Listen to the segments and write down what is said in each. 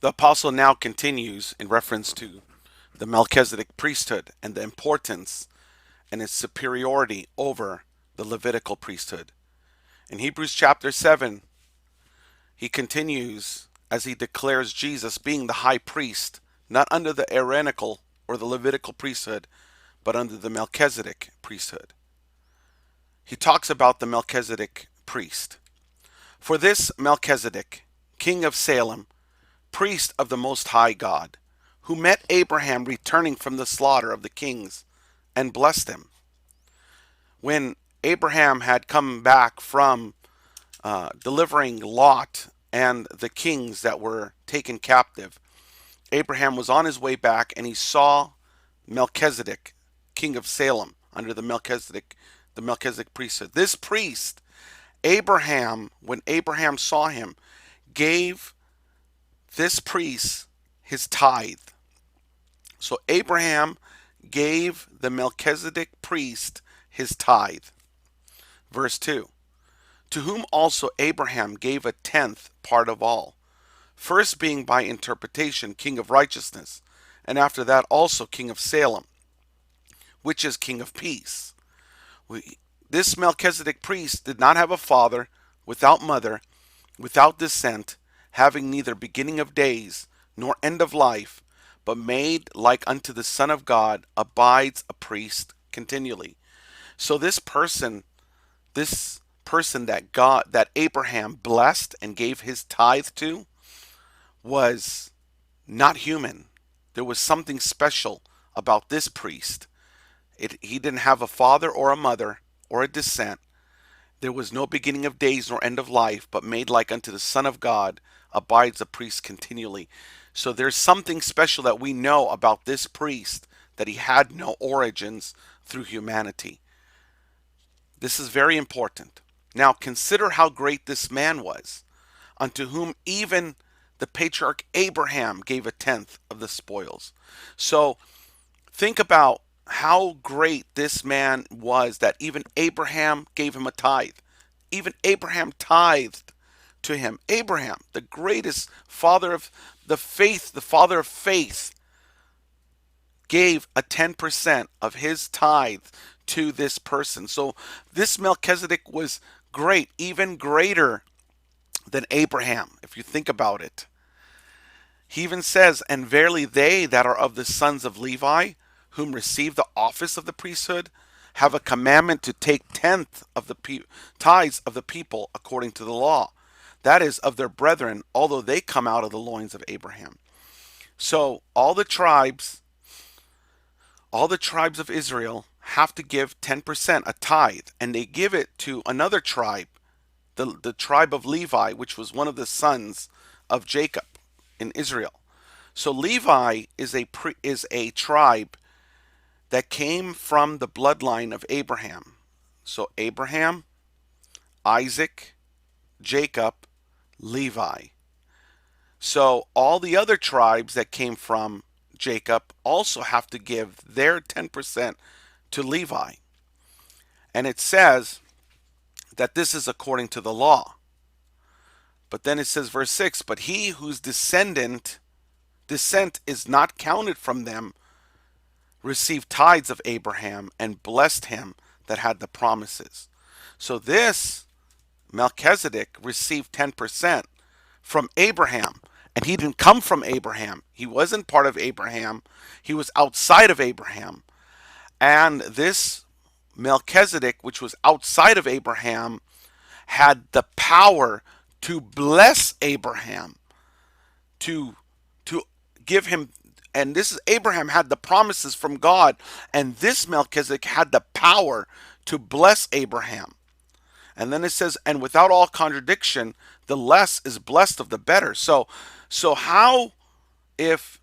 The apostle now continues in reference to the Melchizedek priesthood and the importance and its superiority over the Levitical priesthood. In Hebrews chapter 7, he continues as he declares Jesus being the high priest, not under the Aaronical or the Levitical priesthood, but under the Melchizedek priesthood. He talks about the Melchizedek priest. For this Melchizedek, king of Salem, priest of the Most High God, who met Abraham returning from the slaughter of the kings and blessed him. When Abraham had come back from delivering Lot and the kings that were taken captive, Abraham was on his way back and he saw Melchizedek, king of Salem, under the Melchizedek priesthood. This priest, Abraham, when Abraham saw him, gave this priest his tithe. So Abraham gave the Melchizedek priest his tithe. Verse 2. To whom also Abraham gave a tenth part of all, first being by interpretation king of righteousness, and after that also king of Salem, which is king of peace. This Melchizedek priest did not have a father, without mother, without descent, having neither beginning of days nor end of life, but made like unto the Son of God, abides a priest continually. So this person that Abraham blessed and gave his tithe to was not human. There was something special about this priest. He didn't have a father or a mother or a descent. There was no beginning of days nor end of life, but made like unto the Son of God, abides a priest continually. So there's something special that we know about this priest, that he had no origins through humanity. This is very important. Now consider how great this man was, unto whom even the patriarch Abraham gave a tenth of the spoils. So think about how great this man was that even Abraham gave him a tithe. Even Abraham tithed to him. Abraham, the greatest father of the faith, the father of faith, gave a 10% of his tithe to this person. So this Melchizedek was great, even greater than Abraham, if you think about it. He even says, and verily they that are of the sons of Levi, whom receive the office of the priesthood, have a commandment to take tenth of the tithes of the people according to the law. That is, of their brethren, although they come out of the loins of Abraham. So all the tribes of Israel have to give 10%, a tithe, and they give it to another tribe, the tribe of Levi, which was one of the sons of Jacob in Israel. So Levi is a tribe that came from the bloodline of Abraham. So Abraham, Isaac, Jacob, Levi. So all the other tribes that came from Jacob also have to give their 10% to Levi. And it says that this is according to the law. But then it says, verse 6, but he whose descent is not counted from them received tithes of Abraham and blessed him that had the promises. So this Melchizedek received 10% from Abraham. And he didn't come from Abraham. He wasn't part of Abraham. He was outside of Abraham. And this Melchizedek, which was outside of Abraham, had the power to bless Abraham, to give him, and this is Abraham had the promises from God, and this Melchizedek had the power to bless Abraham. And then it says, and without all contradiction, the less is blessed of the better. So how, if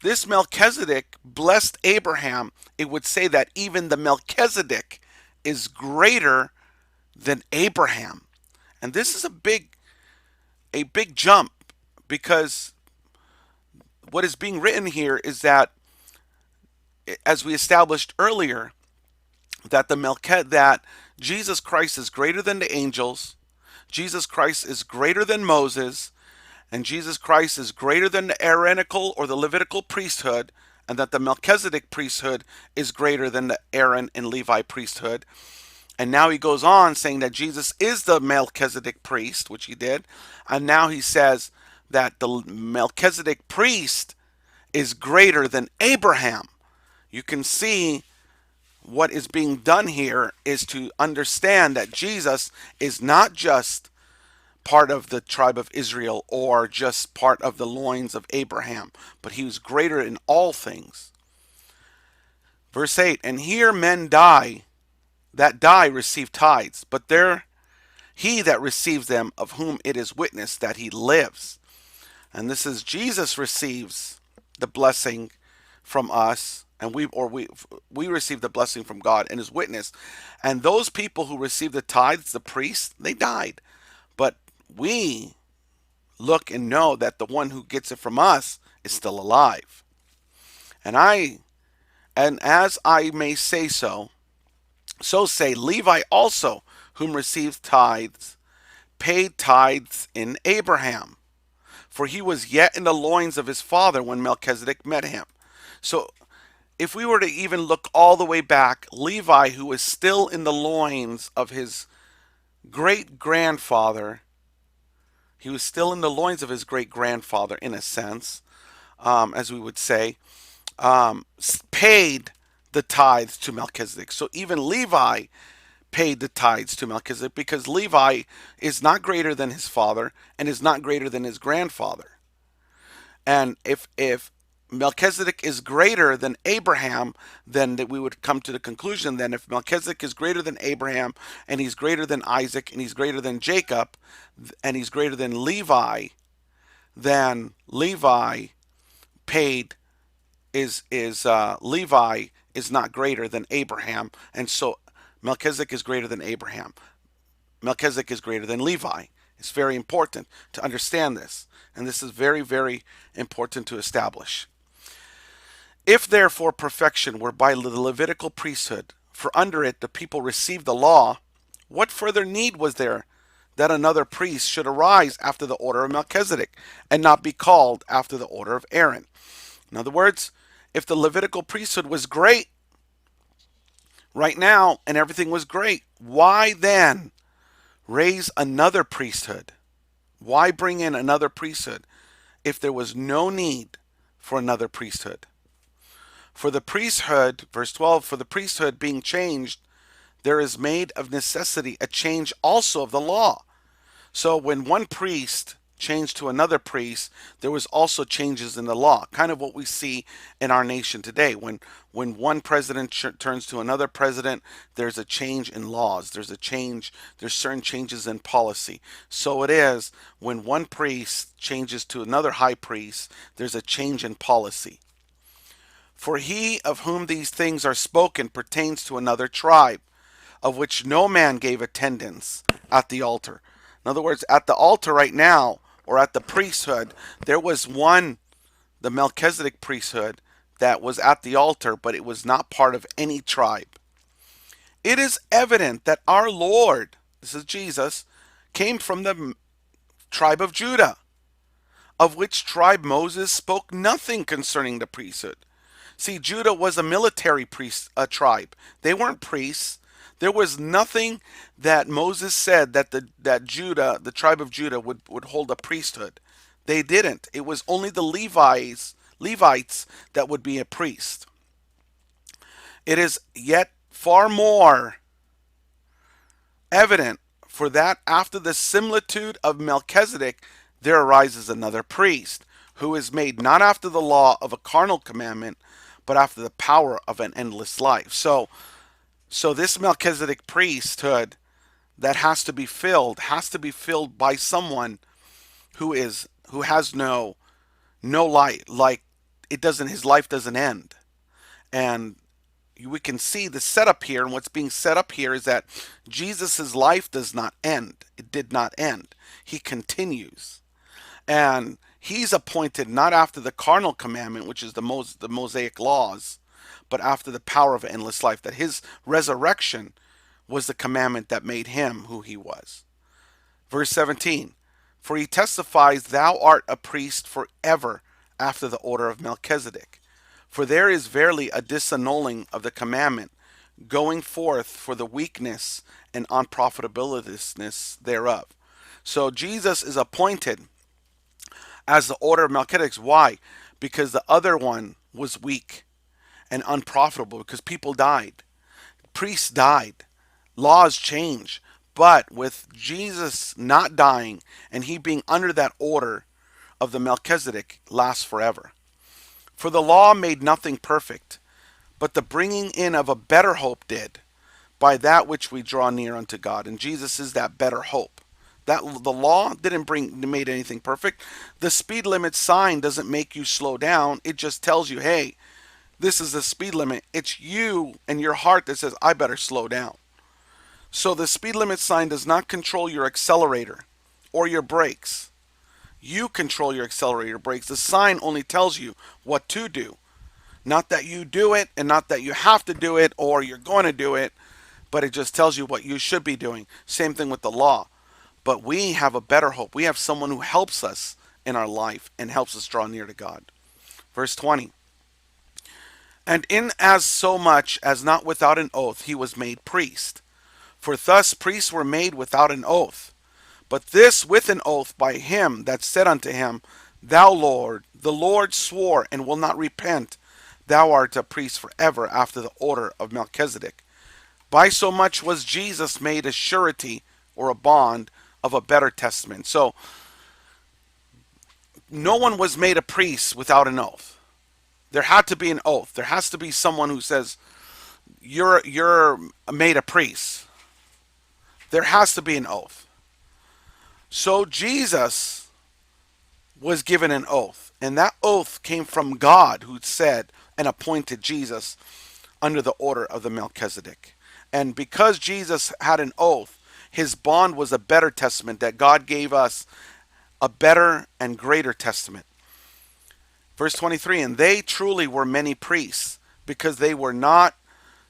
this Melchizedek blessed Abraham, it would say that even the Melchizedek is greater than Abraham. And this is a big jump, because what is being written here is that, as we established earlier, that Jesus Christ is greater than the angels, Jesus Christ is greater than Moses, and Jesus Christ is greater than the Aaronical or the Levitical priesthood, and that the Melchizedek priesthood is greater than the Aaron and Levi priesthood. And now he goes on saying that Jesus is the Melchizedek priest, which he did. And now he says that the Melchizedek priest is greater than Abraham. You can see what is being done here is to understand that Jesus is not just part of the tribe of Israel or just part of the loins of Abraham, but he was greater in all things. Verse 8, and here men that die receive tithes, but there he that receives them, of whom it is witnessed that he lives. And this is Jesus receives the blessing from us, and we receive the blessing from God and his witness. And those people who receive the tithes, the priests, they died. But we look and know that the one who gets it from us is still alive. And as I may say so say Levi also, whom received tithes, paid tithes in Abraham, for he was yet in the loins of his father when Melchizedek met him. So if we were to even look all the way back, Levi, who was still in the loins of his great-grandfather, he was still in the loins of his great-grandfather in a sense, as we would say, paid the tithes to Melchizedek. So even Levi paid the tithes to Melchizedek because Levi is not greater than his father and is not greater than his grandfather. And if Melchizedek is greater than Abraham, then that we would come to the conclusion then if Melchizedek is greater than Abraham and he's greater than Isaac and he's greater than Jacob and he's greater than Levi, then Levi paid Levi is not greater than Abraham, and so Melchizedek is greater than Abraham. Melchizedek is greater than Levi. It's very important to understand this, and this is very, very important to establish. If therefore perfection were by the Levitical priesthood, for under it the people received the law, what further need was there that another priest should arise after the order of Melchizedek, and not be called after the order of Aaron? In other words, if the Levitical priesthood was great right now and everything was great, why then raise another priesthood? Why bring in another priesthood if there was no need for another priesthood? For the priesthood, verse 12, for the priesthood being changed, there is made of necessity a change also of the law. So when one priest changed to another priest, there was also changes in the law, kind of what we see in our nation today. When one president turns to another president, there's a change in laws, there's certain changes in policy. So it is when one priest changes to another high priest, there's a change in policy. For he of whom these things are spoken pertains to another tribe, of which no man gave attendance at the altar. In other words, at the altar right now, or at the priesthood, there was one, the Melchizedek priesthood, that was at the altar, but it was not part of any tribe. It is evident that our Lord, this is Jesus, came from the tribe of Judah, of which tribe Moses spoke nothing concerning the priesthood. See, Judah was a military tribe. They weren't priests. There was nothing that Moses said that Judah, the tribe of Judah, would hold a priesthood. They didn't. It was only the Levites that would be a priest. It is yet far more evident for that after the similitude of Melchizedek, there arises another priest, who is made not after the law of a carnal commandment, but after the power of an endless life. So this Melchizedek priesthood that has to be filled by someone who has no light, like his life doesn't end. And we can see the setup here, and what's being set up here is that Jesus' life does not end. It did not end. He continues. And he's appointed not after the carnal commandment, which is the Mosaic laws, but after the power of endless life, that his resurrection was the commandment that made him who he was. Verse 17, For he testifies, Thou art a priest forever after the order of Melchizedek. For there is verily a disannulling of the commandment, going forth for the weakness and unprofitableness thereof. So Jesus is appointed as the order of Melchizedek. Why? Because the other one was weak and unprofitable, because people died. Priests died. Laws change. But with Jesus not dying and he being under that order of the Melchizedek lasts forever. For the law made nothing perfect, but the bringing in of a better hope did, by that which we draw near unto God. And Jesus is that better hope. That the law didn't made anything perfect. The speed limit sign doesn't make you slow down. It just tells you, hey, this is the speed limit. It's you and your heart that says, I better slow down. So the speed limit sign does not control your accelerator or your brakes. You control your accelerator, brakes. The sign only tells you what to do. Not that you do it, and not that you have to do it or you're going to do it, but it just tells you what you should be doing. Same thing with the law. But we have a better hope. We have someone who helps us in our life and helps us draw near to God. Verse 20. And in as so much as not without an oath he was made priest. For thus priests were made without an oath. But this with an oath by him that said unto him, Thou Lord, the Lord swore and will not repent. Thou art a priest forever after the order of Melchizedek. By so much was Jesus made a surety or a bond of a better testament. So no one was made a priest without an oath. There had to be an oath. There has to be someone who says, you're made a priest. There has to be an oath. So Jesus was given an oath. And that oath came from God, who said and appointed Jesus under the order of the Melchizedek. And because Jesus had an oath, his bond was a better testament, that God gave us a better and greater testament. Verse 23, and they truly were many priests, because they were not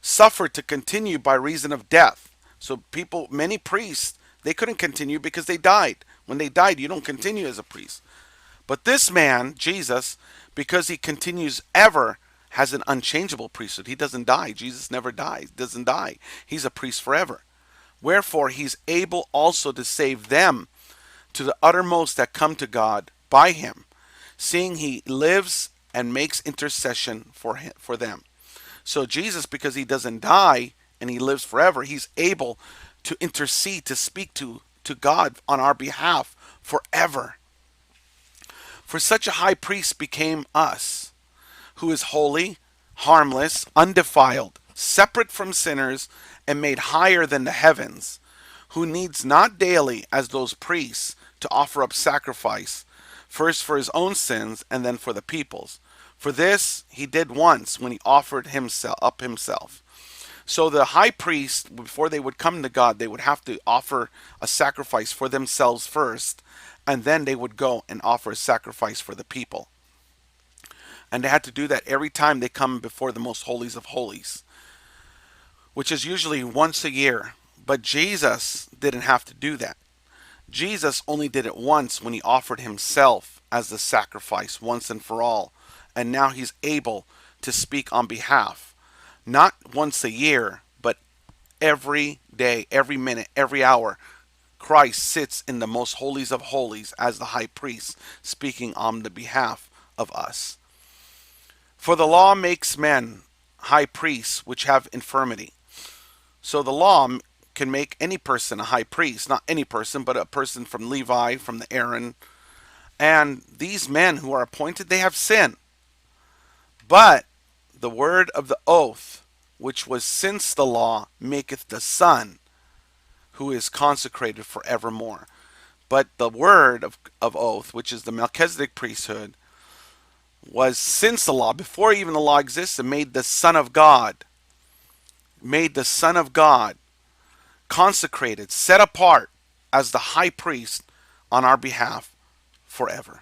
suffered to continue by reason of death. So many priests, they couldn't continue because they died. When they died, you don't continue as a priest. But this man, Jesus, because he continues ever, has an unchangeable priesthood. He doesn't die. Jesus never dies, doesn't die. He's a priest forever. Wherefore he's able also to save them to the uttermost that come to God by him, seeing he lives and makes intercession for them. So Jesus, because he doesn't die and he lives forever, he's able to intercede, to speak to God on our behalf forever. For such a high priest became us, who is holy, harmless, undefiled, separate from sinners, and made higher than the heavens, who needs not daily, as those priests, to offer up sacrifice, first for his own sins and then for the people's. For this he did once when he offered himself. So the high priest, before they would come to God, they would have to offer a sacrifice for themselves first, and then they would go and offer a sacrifice for the people. And they had to do that every time they come before the most holies of holies, which is usually once a year. But Jesus didn't have to do that. Jesus only did it once when he offered himself as the sacrifice once and for all. And now he's able to speak on behalf, not once a year, but every day, every minute, every hour. Christ sits in the most holies of holies as the high priest, speaking on the behalf of us. For the law makes men high priests which have infirmity. So the law can make any person a high priest. Not any person, but a person from Levi, from the Aaron. And these men who are appointed, they have sin. But the word of the oath, which was since the law, maketh the Son, who is consecrated forevermore. But the word of oath, which is the Melchizedek priesthood, was since the law, before even the law existed, made the Son of God. Made the Son of God consecrated, set apart as the high priest on our behalf forever.